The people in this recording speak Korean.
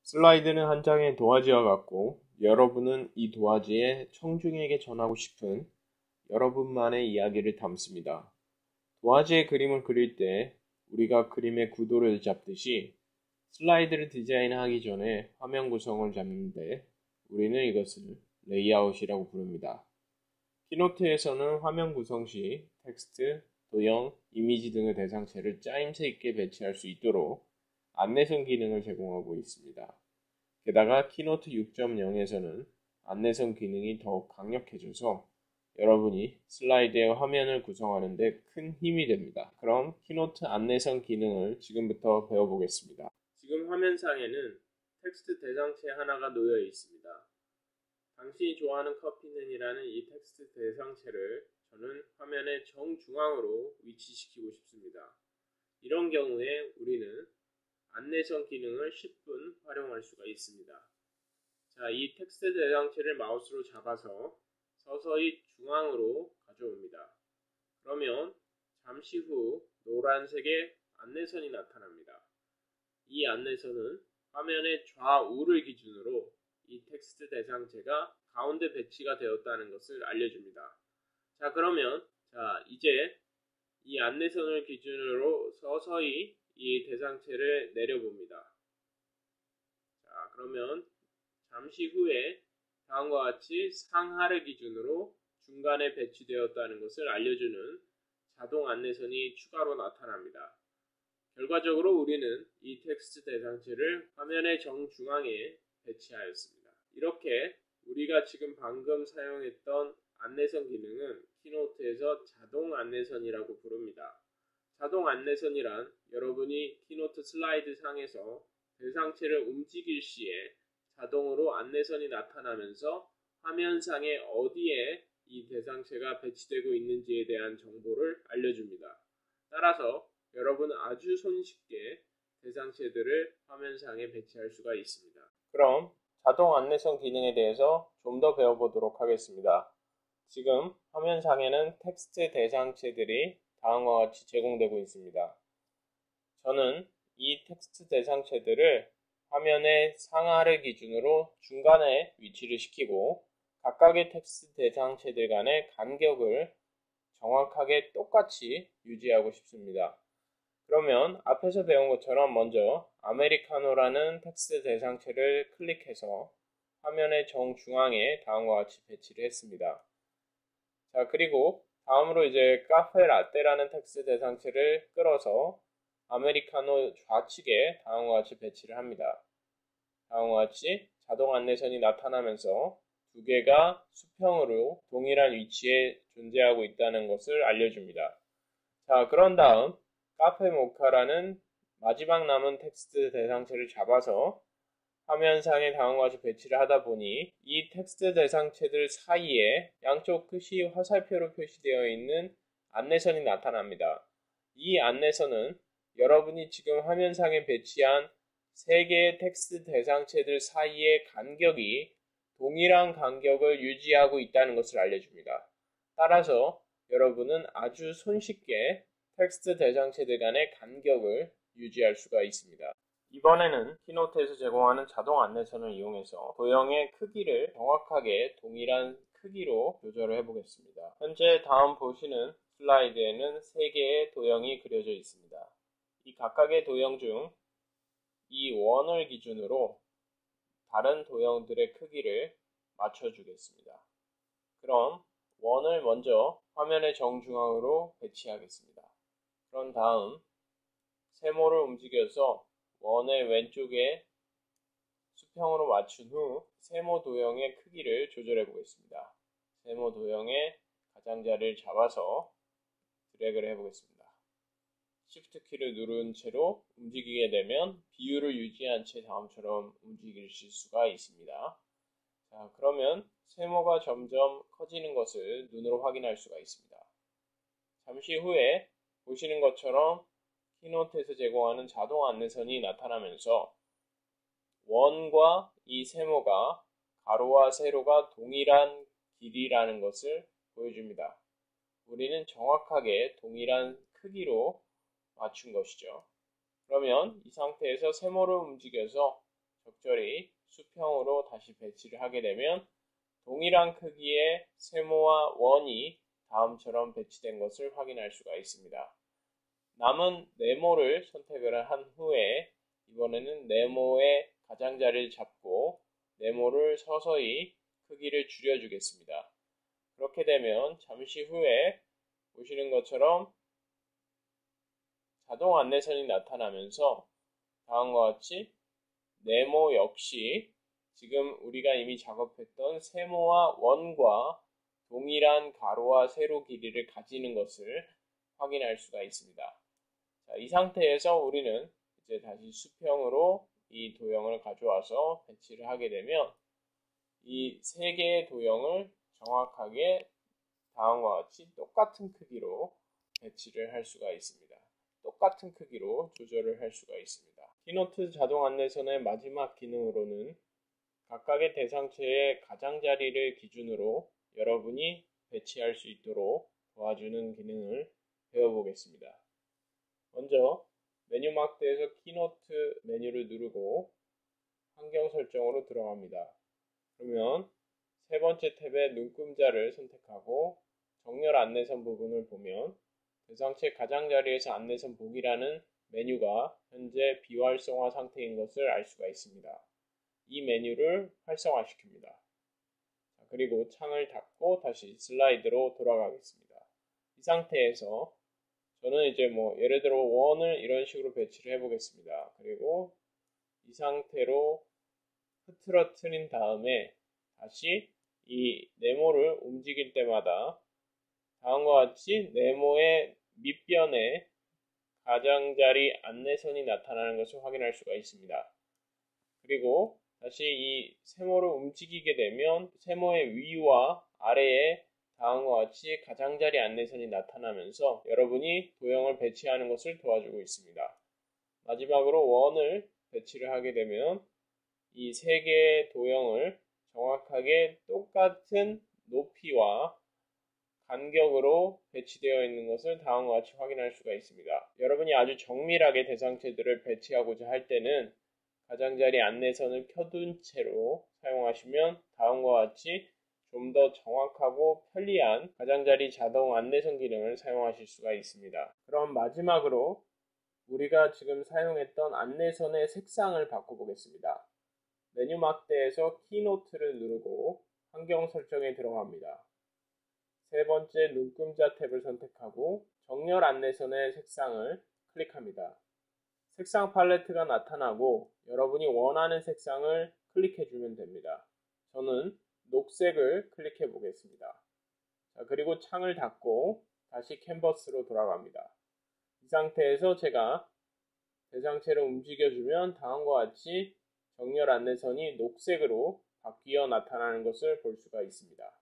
슬라이드는 한 장의 도화지와 같고 여러분은 이 도화지에 청중에게 전하고 싶은 여러분만의 이야기를 담습니다. 도화지에 그림을 그릴 때 우리가 그림의 구도를 잡듯이 슬라이드를 디자인하기 전에 화면 구성을 잡는데 우리는 이것을 레이아웃이라고 부릅니다. 키노트에서는 화면 구성 시 텍스트, 도형, 이미지 등의 대상체를 짜임새 있게 배치할 수 있도록 안내선 기능을 제공하고 있습니다. 게다가 키노트 6.0에서는 안내선 기능이 더욱 강력해져서 여러분이 슬라이드의 화면을 구성하는 데 큰 힘이 됩니다. 그럼 키노트 안내선 기능을 지금부터 배워보겠습니다. 지금 화면상에는 텍스트 대상체 하나가 놓여 있습니다. 당신이 좋아하는 커피는이라는 이 텍스트 대상체를 저는 화면의 정중앙으로 위치시키고 싶습니다. 이런 경우에 우리는 안내선 기능을 10분 활용할 수가 있습니다. 자, 이 텍스트 대상체를 마우스로 잡아서 서서히 중앙으로 가져옵니다. 그러면 잠시 후 노란색의 안내선이 나타납니다. 이 안내선은 화면의 좌우를 기준으로 이 텍스트 대상체가 가운데 배치가 되었다는 것을 알려줍니다. 자, 그러면 이제 이 안내선을 기준으로 서서히 이 대상체를 내려봅니다. 자, 그러면 잠시 후에 다음과 같이 상하를 기준으로 중간에 배치되었다는 것을 알려주는 자동 안내선이 추가로 나타납니다. 결과적으로 우리는 이 텍스트 대상체를 화면의 정중앙에 배치하였습니다. 이렇게 우리가 지금 방금 사용했던 안내선 기능은 키노트에서 자동 안내선이라고 부릅니다. 자동 안내선이란 여러분이 키노트 슬라이드 상에서 대상체를 움직일 시에 자동으로 안내선이 나타나면서 화면상에 어디에 이 대상체가 배치되고 있는지에 대한 정보를 알려줍니다. 따라서 여러분은 아주 손쉽게 대상체들을 화면상에 배치할 수가 있습니다. 그럼 자동 안내선 기능에 대해서 좀 더 배워보도록 하겠습니다. 지금 화면상에는 텍스트 대상체들이 다음과 같이 제공되고 있습니다. 저는 이 텍스트 대상체들을 화면의 상하를 기준으로 중간에 위치를 시키고 각각의 텍스트 대상체들 간의 간격을 정확하게 똑같이 유지하고 싶습니다. 그러면 앞에서 배운 것처럼 먼저 아메리카노라는 텍스트 대상체를 클릭해서 화면의 정중앙에 다음과 같이 배치를 했습니다. 자, 그리고 다음으로 이제 카페 라떼라는 텍스트 대상체를 끌어서 아메리카노 좌측에 다음과 같이 배치를 합니다. 다음과 같이 자동 안내선이 나타나면서 두 개가 수평으로 동일한 위치에 존재하고 있다는 것을 알려줍니다. 자, 그런 다음 카페 모카라는 마지막 남은 텍스트 대상체를 잡아서 화면상에 다음과 같이 배치를 하다 보니 이 텍스트 대상체들 사이에 양쪽 끝이 화살표로 표시되어 있는 안내선이 나타납니다. 이 안내선은 여러분이 지금 화면상에 배치한 세 개의 텍스트 대상체들 사이의 간격이 동일한 간격을 유지하고 있다는 것을 알려줍니다. 따라서 여러분은 아주 손쉽게 텍스트 대상체들 간의 간격을 유지할 수가 있습니다. 이번에는 키노트에서 제공하는 자동 안내선을 이용해서 도형의 크기를 정확하게 동일한 크기로 조절을 해보겠습니다. 현재 다음 보시는 슬라이드에는 3개의 도형이 그려져 있습니다. 이 각각의 도형 중 이 원을 기준으로 다른 도형들의 크기를 맞춰주겠습니다. 그럼 원을 먼저 화면의 정중앙으로 배치하겠습니다. 그런 다음 세모를 움직여서 원의 왼쪽에 수평으로 맞춘 후 세모 도형의 크기를 조절해 보겠습니다. 세모 도형의 가장자리를 잡아서 드래그를 해보겠습니다. Shift 키를 누른 채로 움직이게 되면 비율을 유지한 채 다음처럼 움직이실 수가 있습니다. 자, 그러면 세모가 점점 커지는 것을 눈으로 확인할 수가 있습니다. 잠시 후에 보시는 것처럼 키노트에서 제공하는 자동 안내선이 나타나면서 원과 이 세모가 가로와 세로가 동일한 길이라는 것을 보여줍니다. 우리는 정확하게 동일한 크기로 맞춘 것이죠. 그러면 이 상태에서 세모를 움직여서 적절히 수평으로 다시 배치를 하게 되면 동일한 크기의 세모와 원이 다음처럼 배치된 것을 확인할 수가 있습니다. 남은 네모를 선택을 한 후에 이번에는 네모의 가장자리를 잡고 네모를 서서히 크기를 줄여주겠습니다. 그렇게 되면 잠시 후에 보시는 것처럼 자동 안내선이 나타나면서 다음과 같이 네모 역시 지금 우리가 이미 작업했던 세모와 원과 동일한 가로와 세로 길이를 가지는 것을 확인할 수가 있습니다. 자, 이 상태에서 우리는 이제 다시 수평으로 이 도형을 가져와서 배치를 하게 되면 이 세 개의 도형을 정확하게 다음과 같이 똑같은 크기로 배치를 할 수가 있습니다. 똑같은 크기로 조절을 할 수가 있습니다. 키노트 자동 안내선의 마지막 기능으로는 각각의 대상체의 가장자리를 기준으로 여러분이 배치할 수 있도록 도와주는 기능을 배워보겠습니다. 먼저 메뉴 막대에서 키노트 메뉴를 누르고 환경 설정으로 들어갑니다. 그러면 세 번째 탭의 눈금자를 선택하고 정렬 안내선 부분을 보면 대상체 가장자리에서 안내선 보기라는 메뉴가 현재 비활성화 상태인 것을 알 수가 있습니다. 이 메뉴를 활성화시킵니다. 그리고 창을 닫고 다시 슬라이드로 돌아가겠습니다. 이 상태에서 저는 이제 예를 들어 원을 이런 식으로 배치를 해보겠습니다. 그리고 이 상태로 흐트러뜨린 다음에 다시 이 네모를 움직일 때마다 다음과 같이 네모의 밑변에 가장자리 안내선이 나타나는 것을 확인할 수가 있습니다. 그리고 다시 이 세모를 움직이게 되면 세모의 위와 아래에 다음과 같이 가장자리 안내선이 나타나면서 여러분이 도형을 배치하는 것을 도와주고 있습니다. 마지막으로 원을 배치를 하게 되면 이 세 개의 도형을 정확하게 똑같은 높이와 간격으로 배치되어 있는 것을 다음과 같이 확인할 수가 있습니다. 여러분이 아주 정밀하게 대상체들을 배치하고자 할 때는 가장자리 안내선을 켜둔 채로 사용하시면 다음과 같이 좀 더 정확하고 편리한 가장자리 자동 안내선 기능을 사용하실 수가 있습니다. 그럼 마지막으로 우리가 지금 사용했던 안내선의 색상을 바꿔보겠습니다. 메뉴 막대에서 키노트를 누르고 환경 설정에 들어갑니다. 세 번째 눈금자 탭을 선택하고 정렬 안내선의 색상을 클릭합니다. 색상 팔레트가 나타나고 여러분이 원하는 색상을 클릭해주면 됩니다. 저는 녹색을 클릭해 보겠습니다. 자, 그리고 창을 닫고 다시 캔버스로 돌아갑니다. 이 상태에서 제가 대상체를 움직여주면 다음과 같이 정렬 안내선이 녹색으로 바뀌어 나타나는 것을 볼 수가 있습니다.